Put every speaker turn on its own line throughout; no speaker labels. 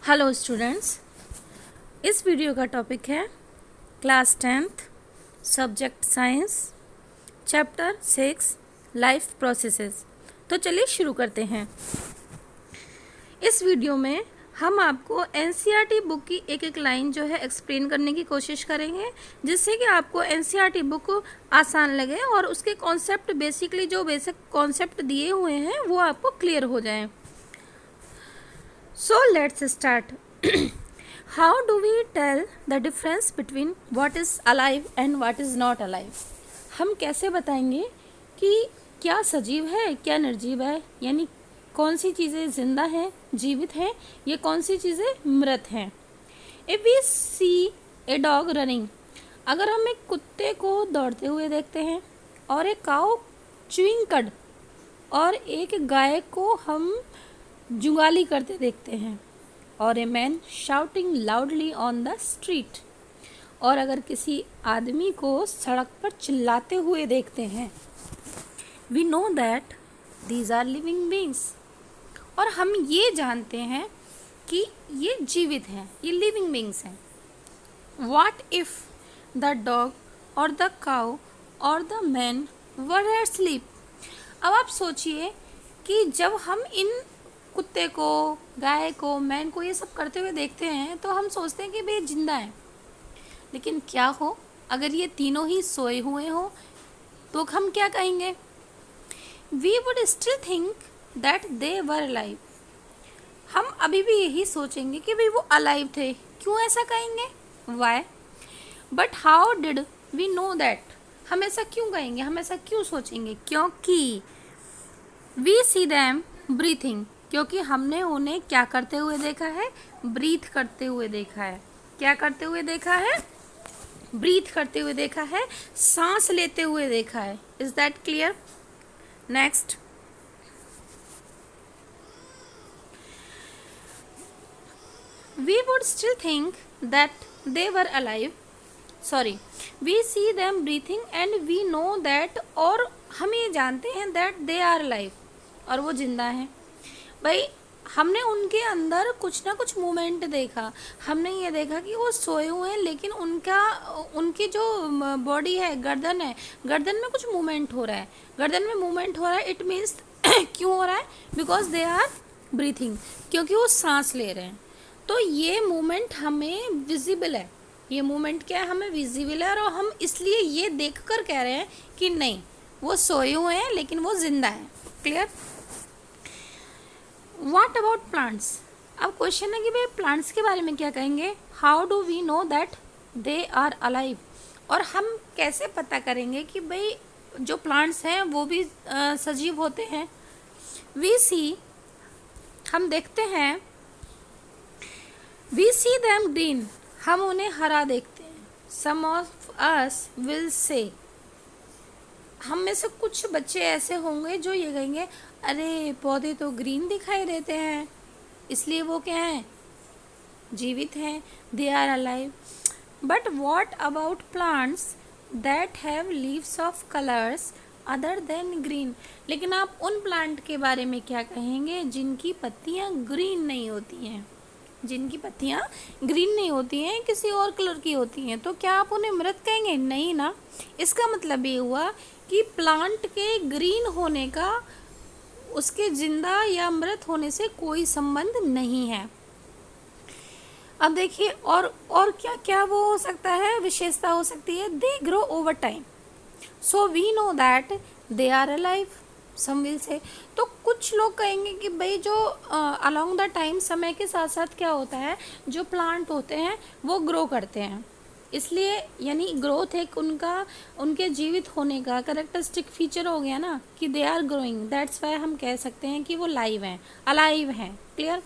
Hello students, इस video का topic है class 10th subject science chapter 6 life processes. तो चलिए शुरू करते हैं। इस वीडियो में हम आपको एनसीईआरटी बुक की एक एक लाइन जो है एक्सप्लेन करने की कोशिश करेंगे, जिससे कि आपको एनसीईआरटी बुक आसान लगे और उसके कॉन्सेप्ट बेसिकली जो बेसिक कॉन्सेप्ट दिए हुए हैं वो आपको क्लियर हो जाएं। So let's start. How do we tell the difference between what is alive and what is not alive? हम कैसे बताएंगे कि क्या सजीव है क्या निर्जीव है, यानी कौन सी चीज़ें जिंदा हैं जीवित हैं, ये कौन सी चीज़ें मृत हैं। If we see a dog running, अगर हम एक कुत्ते को दौड़ते हुए देखते हैं और एक काऊ च्यूइंग कड और एक गाय को हम जुगाली करते देखते हैं, और a man shouting loudly on the street, और अगर किसी आदमी को सड़क पर चिल्लाते हुए देखते हैं, we know that these are living beings, और हम ये जानते हैं कि ये जीवित हैं, ये लिविंग बींग्स हैं। व्हाट इफ द डॉग और द काउ और the man were at sleep. अब आप सोचिए कि जब हम इन कुत्ते को, गाय को, मैन को ये सब करते हुए देखते हैं तो हम सोचते हैं कि भाई जिंदा है, लेकिन क्या हो अगर ये तीनों ही सोए हुए हो, तो हम क्या कहेंगे? We would still think that they were alive. हम अभी भी यही सोचेंगे कि भाई वो अलाइव थे। क्यों ऐसा कहेंगे? Why? But how did we know that? हम ऐसा क्यों कहेंगे, हम ऐसा क्यों सोचेंगे? क्योंकि वी सी दैम ब्रीथिंग, क्योंकि हमने उन्हें क्या करते हुए देखा है? ब्रीथ करते हुए देखा है। क्या करते हुए देखा है? ब्रीथ करते हुए देखा है, सांस लेते हुए देखा है। Is that clear? Next, we would still think that they were alive, sorry, we see them breathing and we know that, और हम ये जानते हैं दैट दे आर अलाइव, और वो जिंदा हैं। भाई हमने उनके अंदर कुछ ना कुछ मूवमेंट देखा, हमने ये देखा कि वो सोए हुए हैं, लेकिन उनकी जो बॉडी है, गर्दन है, गर्दन में कुछ मूवमेंट हो रहा है, गर्दन में मूवमेंट हो रहा है। इट मीन्स क्यों हो रहा है? बिकॉज दे आर ब्रीथिंग, क्योंकि वो सांस ले रहे हैं। तो ये मूवमेंट हमें विजिबल है, ये मूवमेंट क्या है? हमें विजिबल है, और हम इसलिए ये देख कर कह रहे हैं कि नहीं वो सोए हुए हैं लेकिन वो जिंदा है। क्लियर? What about plants? अब क्वेश्चन है कि भाई प्लांट्स के बारे में क्या कहेंगे? How do we know that they are alive, और हम कैसे पता करेंगे कि भाई जो प्लांट्स हैं वो भी सजीव होते हैं? वी सी, हम देखते हैं, वी सी दैम ग्रीन, हम उन्हें हरा देखते हैं। सम ऑफ अस विल से, हम में से कुछ बच्चे ऐसे होंगे जो ये कहेंगे, अरे पौधे तो ग्रीन दिखाई देते हैं, इसलिए वो क्या हैं? जीवित हैं, they are alive. But what about plants that have leaves of colours other than green. लेकिन आप उन प्लांट के बारे में क्या कहेंगे जिनकी पत्तियां ग्रीन नहीं होती हैं, जिनकी पत्तियां ग्रीन नहीं होती हैं, किसी और कलर की होती हैं, तो क्या आप उन्हें मृत कहेंगे? नहीं ना। इसका मतलब ये हुआ कि प्लांट के ग्रीन होने का उसके जिंदा या मृत होने से कोई संबंध नहीं है। अब देखिए और क्या क्या वो हो सकता है, विशेषता हो सकती है? They grow over time, so we know that they are alive, some will say. तो कुछ लोग कहेंगे कि भाई जो अलोंग द टाइम, समय के साथ साथ क्या होता है, जो प्लांट होते हैं वो ग्रो करते हैं, इसलिए यानी ग्रोथ एक उनके जीवित होने का कैरेक्टरिस्टिक फीचर हो गया ना कि they are growing, that's why हम कह सकते हैं कि वो लाइव हैं, अलाइव हैं। Clear?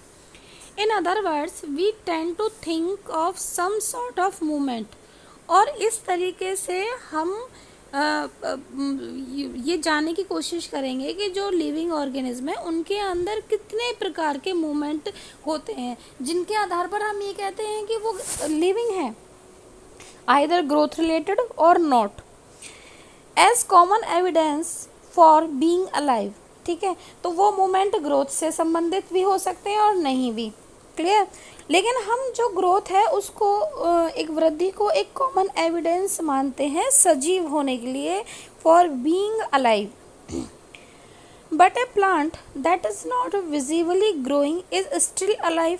In other words we tend to think of some sort of movement, और इस तरीके से हम ये जानने की कोशिश करेंगे कि जो लिविंग ऑर्गेनिज्म है उनके अंदर कितने प्रकार के मूवमेंट होते हैं, जिनके आधार पर हम ये कहते हैं कि वो लिविंग है, either growth related or not, as common evidence for being alive। ठीक है, तो वो मोमेंट ग्रोथ से संबंधित भी हो सकते हैं और नहीं भी। क्लियर। लेकिन हम जो ग्रोथ है उसको एक वृद्धि को एक कॉमन एविडेंस मानते हैं सजीव होने के लिए, for being alive. But a plant that is not visibly growing is still alive,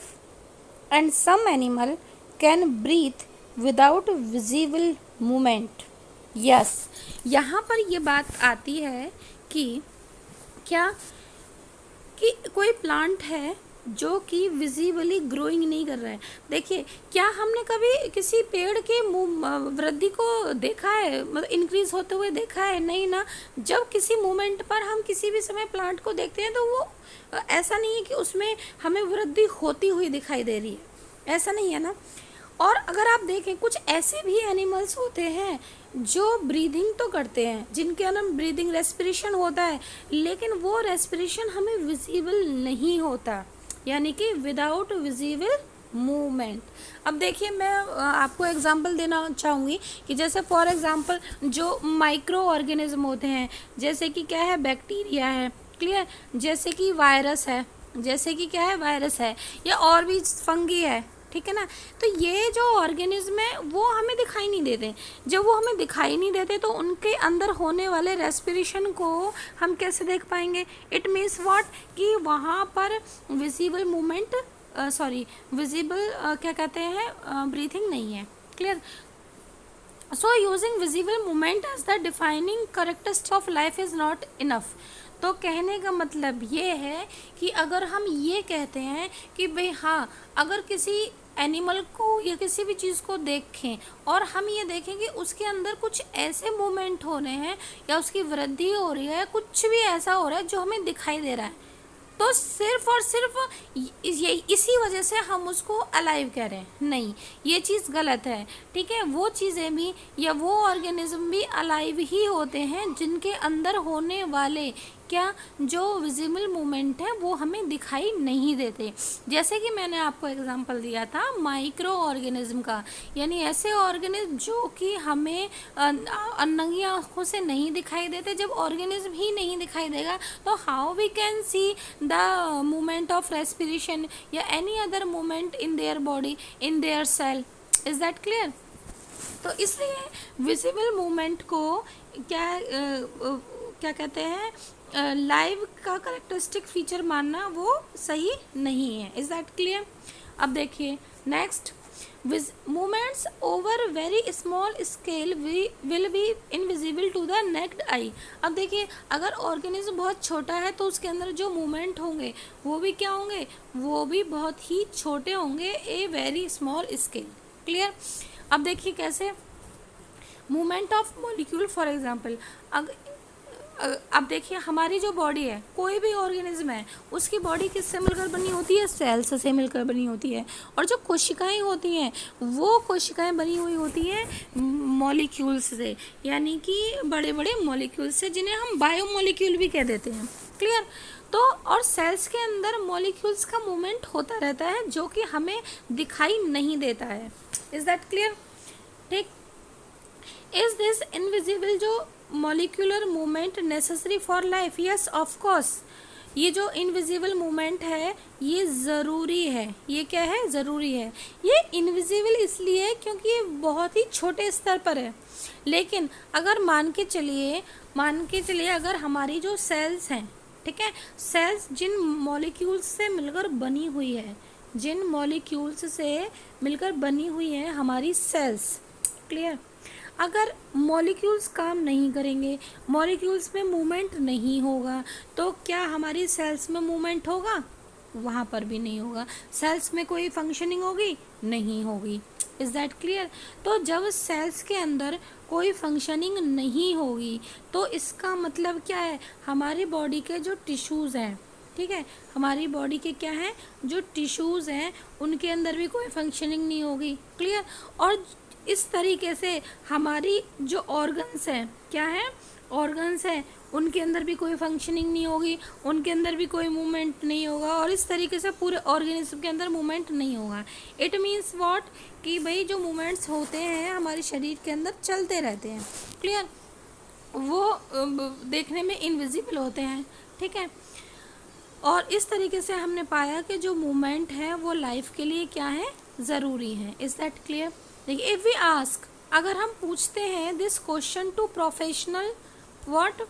and some animal can breathe without visible movement. Yes, यहाँ पर ये बात आती है कि क्या कि कोई प्लांट है जो कि विजिबली ग्रोइंग नहीं कर रहा है। देखिए, क्या हमने कभी किसी पेड़ के वृद्धि को देखा है, मतलब इंक्रीज होते हुए देखा है? नहीं ना। जब किसी मोमेंट पर हम किसी भी समय प्लांट को देखते हैं तो वो ऐसा नहीं है कि उसमें हमें वृद्धि होती हुई दिखाई दे रही है, ऐसा नहीं है ना। और अगर आप देखें, कुछ ऐसे भी एनिमल्स होते हैं जो ब्रीदिंग तो करते हैं, जिनके अंदर ब्रीदिंग रेस्पिरेशन होता है, लेकिन वो रेस्पिरेशन हमें विजिबल नहीं होता, यानी कि विदाउट विजिबल मूवमेंट। अब देखिए, मैं आपको एग्जांपल देना चाहूँगी कि जैसे फॉर एग्जांपल जो माइक्रो ऑर्गेनिज्म होते हैं, जैसे कि क्या है, बैक्टीरिया है, क्लियर, जैसे कि वायरस है, जैसे कि क्या है, वायरस है, या और भी फंगी है, ठीक है ना। तो ये जो ऑर्गेनिज्म है वो हमें दिखाई नहीं देते। जब वो हमें दिखाई नहीं देते तो उनके अंदर होने वाले रेस्पिरेशन को हम कैसे देख पाएंगे? इट मीन्स व्हाट, कि वहाँ पर विजिबल मूवमेंट, विजिबल क्या कहते हैं, ब्रीथिंग नहीं है, clear. So using visible movement as the defining characteristic of life is not enough. तो कहने का मतलब ये है कि अगर हम ये कहते हैं कि भाई हाँ, अगर किसी एनिमल को या किसी भी चीज़ को देखें और हम ये देखें कि उसके अंदर कुछ ऐसे मूवमेंट हो रहे हैं या उसकी वृद्धि हो रही है, कुछ भी ऐसा हो रहा है जो हमें दिखाई दे रहा है, तो सिर्फ और सिर्फ ये इसी वजह से हम उसको अलाइव कह रहे हैं। नहीं, ये चीज़ गलत है, ठीक है। वो चीज़ें भी या वो ऑर्गेनिज्म भी अलाइव ही होते हैं जिनके अंदर होने वाले क्या जो विजिबल मूवमेंट है वो हमें दिखाई नहीं देते। जैसे कि मैंने आपको एग्जांपल दिया था माइक्रो ऑर्गेनिज्म का, यानी ऐसे ऑर्गेनिज्म जो कि हमें नंगी आँखों से नहीं दिखाई देते। जब ऑर्गेनिज्म ही नहीं दिखाई देगा तो how we can see the movement of respiration या any other movement in their body, in their cell. Is that clear? तो इसलिए विजिबल मूवमेंट को क्या कहते हैं, लाइव का करेक्टरिस्टिक फीचर मानना वो सही नहीं है। Is that clear? अब देखिए next, movements over very small scale will be invisible to the naked eye. अब देखिए, अगर ऑर्गेनिज्म बहुत छोटा है तो उसके अंदर जो मूवमेंट होंगे वो भी क्या होंगे, वो भी बहुत ही छोटे होंगे, a very small scale. Clear? अब देखिए कैसे, movement of molecule for example, अब देखिए हमारी जो बॉडी है, कोई भी ऑर्गेनिज्म है, उसकी बॉडी किससे मिलकर बनी होती है? सेल्स से मिलकर बनी होती है। और जो कोशिकाएं होती हैं वो कोशिकाएं बनी हुई होती हैं मॉलिक्यूल्स से, यानी कि बड़े बड़े मॉलिक्यूल्स से, जिन्हें हम बायोमॉलिक्यूल भी कह देते हैं। क्लियर? तो और सेल्स के अंदर मॉलिक्यूल्स का मूवमेंट होता रहता है जो कि हमें दिखाई नहीं देता है। Is that clear? ठीक। इज दिस इनविजिबल जो molecular movement necessary for life? Yes, of course. ये जो इनविजिबल मूवमेंट है ये ज़रूरी है। ये क्या है? ज़रूरी है। ये इनविजिबल इसलिए है क्योंकि ये बहुत ही छोटे स्तर पर है। लेकिन अगर मान के चलिए अगर हमारी जो सेल्स हैं, ठीक है, सेल्स जिन मॉलिक्यूल्स से मिलकर बनी हुई है, जिन मॉलिक्यूल्स से मिलकर बनी हुई है हमारी सेल्स, क्लियर, अगर मॉलिक्यूल्स काम नहीं करेंगे, मॉलिक्यूल्स में मूवमेंट नहीं होगा, तो क्या हमारी सेल्स में मूवमेंट होगा? वहाँ पर भी नहीं होगा। सेल्स में कोई फंक्शनिंग होगी? नहीं होगी। Is that clear? तो जब सेल्स के अंदर कोई फंक्शनिंग नहीं होगी तो इसका मतलब क्या है, हमारी बॉडी के जो टिश्यूज़ हैं, ठीक है, हमारी बॉडी के क्या हैं, जो टिश्यूज़ हैं उनके अंदर भी कोई फंक्शनिंग नहीं होगी। क्लियर? और इस तरीके से हमारी जो ऑर्गन्स हैं, क्या है, ऑर्गन्स हैं, उनके अंदर भी कोई फंक्शनिंग नहीं होगी, उनके अंदर भी कोई मूवमेंट नहीं होगा, और इस तरीके से पूरे ऑर्गेनिज्म के अंदर मूवमेंट नहीं होगा। इट मीन्स व्हाट, कि भाई जो मूवमेंट्स होते हैं हमारे शरीर के अंदर चलते रहते हैं। क्लियर? वो देखने में इनविजिबल होते हैं। ठीक है, और इस तरीके से हमने पाया कि जो मूवमेंट है वो लाइफ के लिए क्या है, ज़रूरी है। Is that clear? देखिए, इफ़ वी आस्क, अगर हम पूछते हैं this question to professional what,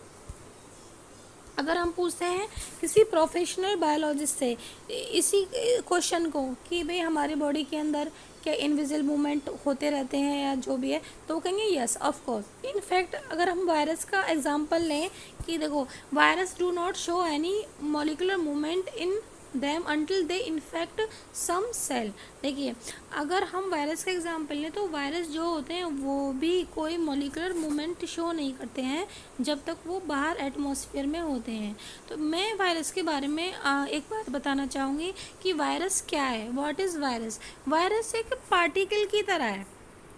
अगर हम पूछते हैं किसी प्रोफेशनल बायोलॉजिस्ट से इसी क्वेश्चन को कि भाई हमारी बॉडी के अंदर क्या इनविजिबल मूवमेंट होते रहते हैं या जो भी है, तो वो कहेंगे यस ऑफ कोर्स। इनफैक्ट अगर हम वायरस का एग्जांपल लें कि देखो, virus do not show any molecular movement in them until they infect some cell. देखिए, अगर हम वायरस का एग्जांपल लें तो वायरस जो होते हैं वो भी कोई मॉलिक्यूलर मूवमेंट शो नहीं करते हैं जब तक वो बाहर एटमॉस्फेयर में होते हैं। तो मैं वायरस के बारे में एक बात बताना चाहूँगी कि वायरस क्या है। What is virus? वायरस एक पार्टिकल की तरह है।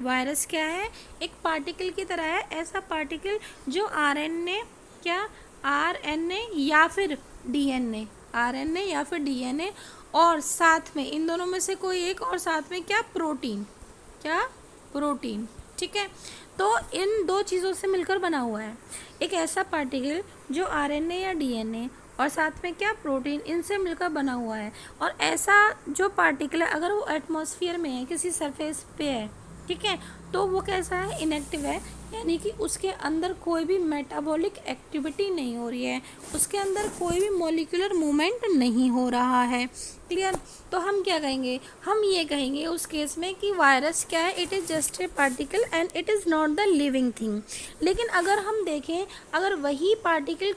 वायरस क्या है? एक पार्टिकल की तरह है, ऐसा पार्टिकल जो आरएनए क्या आरएनए या फिर डीएनए, आरएनए या फिर डीएनए और साथ में इन दोनों में से कोई एक, और साथ में क्या प्रोटीन, क्या प्रोटीन, ठीक है। तो इन दो चीज़ों से मिलकर बना हुआ है एक ऐसा पार्टिकल जो आरएनए या डीएनए और साथ में क्या प्रोटीन, इनसे मिलकर बना हुआ है। और ऐसा जो पार्टिकल है अगर वो एटमॉस्फेयर में है, किसी सरफेस पे है, ठीक है, तो वो कैसा है, इनएक्टिव है, यानी कि उसके अंदर कोई भी मेटाबॉलिक एक्टिविटी नहीं हो रही है, उसके अंदर कोई भी मॉलिक्यूलर मूवमेंट नहीं हो रहा है। क्लियर? तो हम क्या कहेंगे, हम ये कहेंगे उस केस में कि वायरस क्या है, it is just a particle and it is not the living thing. लेकिन अगर हम देखें, अगर वही पार्टिकल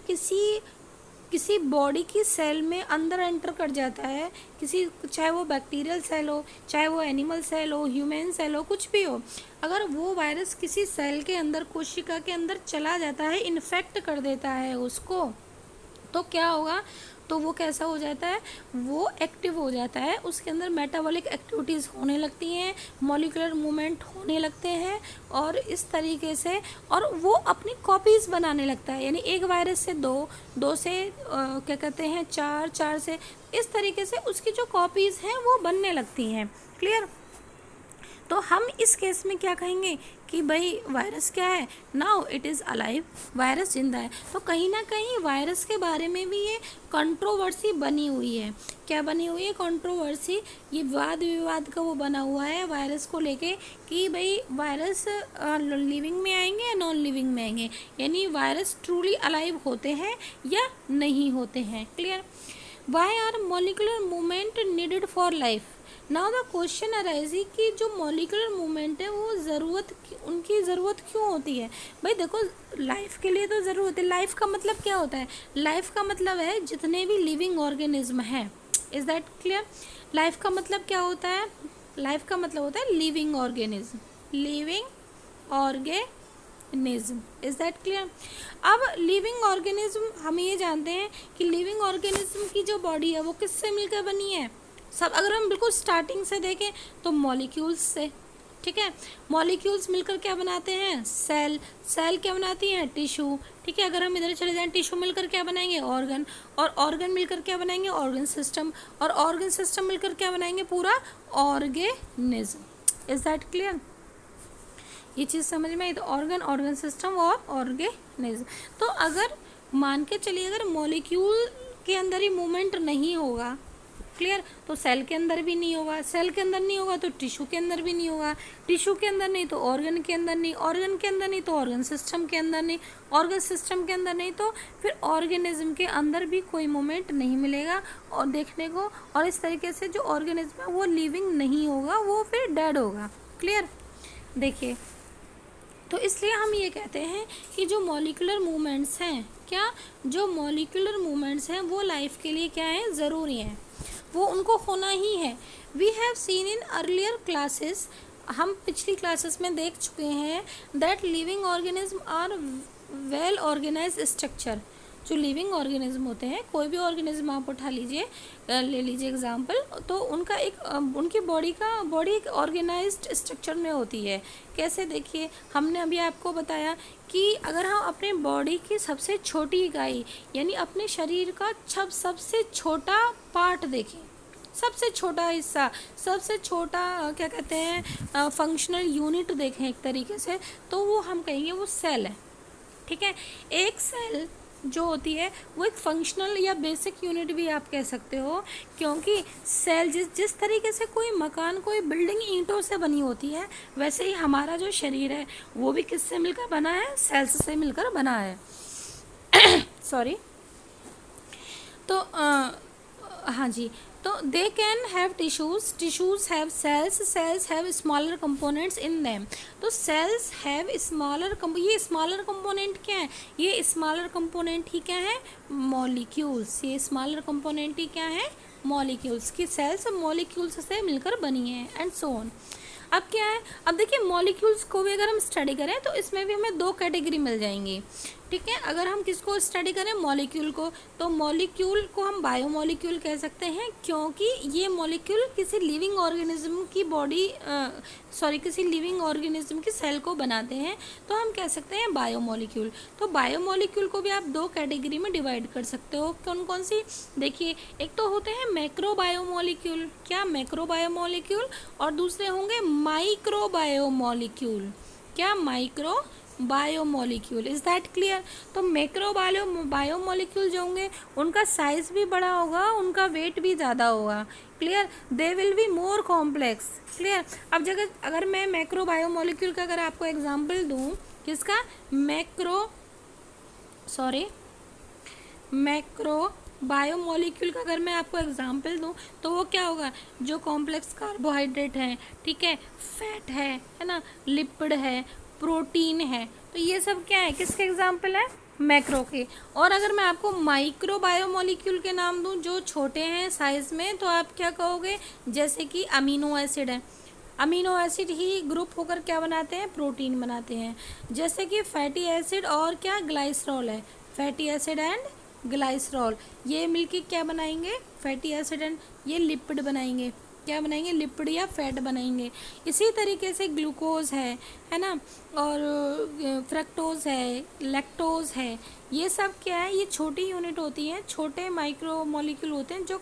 किसी बॉडी की सेल में अंदर एंटर कर जाता है, किसी, चाहे वो बैक्टीरियल सेल हो, चाहे वो एनिमल सेल हो, ह्यूमन सेल हो, कुछ भी हो, अगर वो वायरस किसी सेल के अंदर, कोशिका के अंदर चला जाता है, इन्फेक्ट कर देता है उसको, तो क्या होगा, तो वो कैसा हो जाता है, वो एक्टिव हो जाता है, उसके अंदर मेटाबॉलिक एक्टिविटीज़ होने लगती हैं, मॉलिक्यूलर मूवमेंट होने लगते हैं, और इस तरीके से, और वो अपनी कॉपीज़ बनाने लगता है, यानी एक वायरस से दो से क्या कहते हैं चार से, इस तरीके से उसकी जो कॉपीज़ हैं वो बनने लगती हैं। क्लियर? तो हम इस केस में क्या कहेंगे कि भाई वायरस क्या है, now it is alive, virus जिंदा है। तो कहीं ना कहीं वायरस के बारे में भी ये कंट्रोवर्सी बनी हुई है। क्या बनी हुई है? कंट्रोवर्सी, ये वाद विवाद का वो बना हुआ है वायरस को लेके कि भाई वायरस लिविंग में आएंगे या नॉन लिविंग में आएंगे, यानी वायरस ट्रूली अलाइव होते हैं या नहीं होते हैं। Clear? Why are molecular movement needed for life? Now the question arising कि जो मॉलिक्यूलर मूवमेंट है वो उनकी ज़रूरत क्यों होती है। भाई देखो, लाइफ के लिए तो ज़रूरत है। लाइफ का मतलब क्या होता है? लाइफ का मतलब है जितने भी लिविंग ऑर्गेनिज्म हैं। Is that clear? लाइफ का मतलब क्या होता है? लाइफ का मतलब होता है living organism, living organism. Is that clear? अब लिविंग ऑर्गेनिज्म हम ये जानते हैं कि लिविंग ऑर्गेनिज्म की जो बॉडी है वो किससे मिलकर बनी है? सब, अगर हम बिल्कुल स्टार्टिंग से देखें तो मॉलिक्यूल्स से, ठीक है। मॉलिक्यूल्स मिलकर क्या बनाते हैं? सेल। सेल क्या बनाती हैं? टिश्यू, ठीक है। अगर हम इधर चले जाएं, टिश्यू मिलकर क्या बनाएंगे? ऑर्गन, और ऑर्गन मिलकर क्या बनाएंगे? ऑर्गन सिस्टम, और ऑर्गन सिस्टम मिलकर क्या बनाएंगे? पूरा ऑर्गेनिज्म। Is that clear? ये चीज़ समझ में आई? तो ऑर्गन, ऑर्गन सिस्टम और ऑर्गेनिज्म। तो अगर मान के चलिए, अगर मॉलिक्यूल के अंदर ही मूवमेंट नहीं होगा, क्लियर, तो सेल के अंदर भी नहीं होगा, सेल के अंदर नहीं होगा तो टिश्यू के अंदर भी नहीं होगा, टिश्यू के अंदर नहीं तो ऑर्गन के अंदर नहीं, ऑर्गन के अंदर नहीं तो ऑर्गन सिस्टम के अंदर नहीं, ऑर्गन सिस्टम के अंदर नहीं तो फिर ऑर्गेनिज्म के अंदर भी कोई मोमेंट नहीं मिलेगा और देखने को। और इस तरीके से जो ऑर्गेनिज्म है वो लिविंग नहीं होगा, वो फिर डेड होगा। क्लियर? देखिए, तो इसलिए हम ये कहते हैं कि जो मॉलिक्यूलर मूवमेंट्स हैं, क्या, जो मॉलिक्यूलर मूवमेंट्स हैं वो लाइफ के लिए क्या है? ज़रूरी हैं, वो उनको होना ही है। We have seen in earlier classes, हम पिछली क्लासेस में देख चुके हैं, that living organism are well organised structure. जो लिविंग ऑर्गेनिज्म होते हैं, कोई भी ऑर्गेनिज्म आप उठा लीजिए, ले लीजिए एग्जांपल, तो उनका एक उनकी बॉडी एक ऑर्गेनाइज्ड स्ट्रक्चर में होती है। कैसे? देखिए, हमने अभी आपको बताया कि अगर हम अपने बॉडी की सबसे छोटी इकाई, यानी अपने शरीर का सबसे छोटा पार्ट देखें, सबसे छोटा हिस्सा, सबसे छोटा क्या कहते हैं फंक्शनल यूनिट देखें एक तरीके से, तो वो हम कहेंगे वो सेल है। ठीक है? एक सेल जो होती है वो एक फंक्शनल या बेसिक यूनिट भी आप कह सकते हो, क्योंकि सेल जिस तरीके से कोई मकान, कोई बिल्डिंग ईंटों से बनी होती है, वैसे ही हमारा जो शरीर है वो भी किससे मिलकर बना है? सेल्स से मिलकर बना है। सॉरी। तो हाँ जी, तो they can have tissues have cells have smaller components in them. तो सेल्स हैव स्मॉलर, ये स्मॉलर कंपोनेंट क्या है? ये स्मॉलर कंपोनेंट ही क्या है? मॉलिक्यूल्स। ये स्मॉलर कंपोनेंट ही क्या है? मॉलिक्यूल्स। की सेल्स मॉलिक्यूल्स से मिलकर बनी है, एंड सो ऑन। अब क्या है, अब देखिए मॉलिक्यूल्स को भी अगर हम स्टडी करें तो इसमें भी हमें दो कैटेगरी मिल जाएंगी, ठीक है। अगर हम किसको स्टडी करें? मॉलिक्यूल को। तो मॉलिक्यूल को हम बायोमॉलिक्यूल कह सकते हैं, क्योंकि ये मॉलिक्यूल किसी लिविंग ऑर्गेनिज्म की बॉडी किसी लिविंग ऑर्गेनिज्म की सेल को बनाते हैं, तो हम कह सकते हैं बायोमॉलिक्यूल। तो बायोमॉलिक्यूल को भी आप दो कैटेगरी में डिवाइड कर सकते हो। कौन कौन सी? देखिए, एक तो होते हैं मैक्रोबायोमॉलिक्यूल। क्या? मैक्रोबायोमॉलिक्यूल। और दूसरे होंगे माइक्रोबायोमॉलिक्यूल। क्या? Micro biomolecule. Is that clear? तो बायोमॉलिक्यूल जो होंगे उनका साइज भी बड़ा होगा, उनका वेट भी ज़्यादा होगा। Clear? They will be more complex. Clear? अब अगर मैं मैक्रो बायोमॉलिक्यूल का अगर आपको एग्जांपल दूं, किसका? मैक्रो बायोमॉलिक्यूल का अगर मैं आपको एग्जांपल दूं तो वो क्या होगा? जो कॉम्प्लेक्स कार्बोहाइड्रेट है, ठीक है, फैट है ना, लिपिड है, प्रोटीन है, तो ये सब क्या है? किसके एग्जाम्पल है? मैक्रो के। और अगर मैं आपको माइक्रो बायोमॉलिक्यूल के नाम दूं जो छोटे हैं साइज में, तो आप क्या कहोगे? जैसे कि अमीनो एसिड है, अमीनो एसिड ही ग्रुप होकर क्या बनाते हैं? प्रोटीन बनाते हैं। जैसे कि फैटी एसिड और क्या? ग्लाइसरॉल है। फैटी एसिड एंड ग्लाइसरॉल, ये मिलके क्या बनाएंगे? फैटी एसिड एंड ये लिपिड बनाएंगे। क्या बनाएंगे? लिपिड या फैट बनाएंगे। इसी तरीके से ग्लूकोज है ना, और फ्रक्टोज है, लैक्टोज है, ये सब क्या है? ये छोटी यूनिट होती हैं, छोटे माइक्रो मॉलिक्यूल होते हैं जो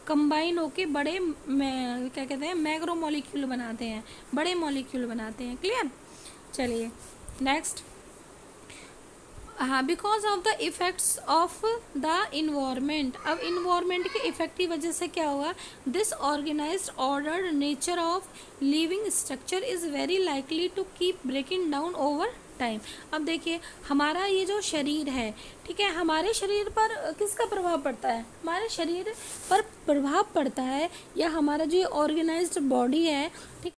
कंबाइन होके बड़े क्या कहते हैं? मैक्रो मॉलिक्यूल बनाते हैं, बड़े मॉलिक्यूल बनाते हैं। क्लियर? चलिए नेक्स्ट। हाँ, because of the effects of the environment. अब इन्वायरमेंट के इफेक्ट की वजह से क्या होगा? This organised ordered nature of living structure is very likely to keep breaking down over time. अब देखिए, हमारा ये जो शरीर है, ठीक है, हमारे शरीर पर किसका प्रभाव पड़ता है? हमारे शरीर पर प्रभाव पड़ता है, या हमारा जो ऑर्गेनाइज्ड बॉडी है, ठीक,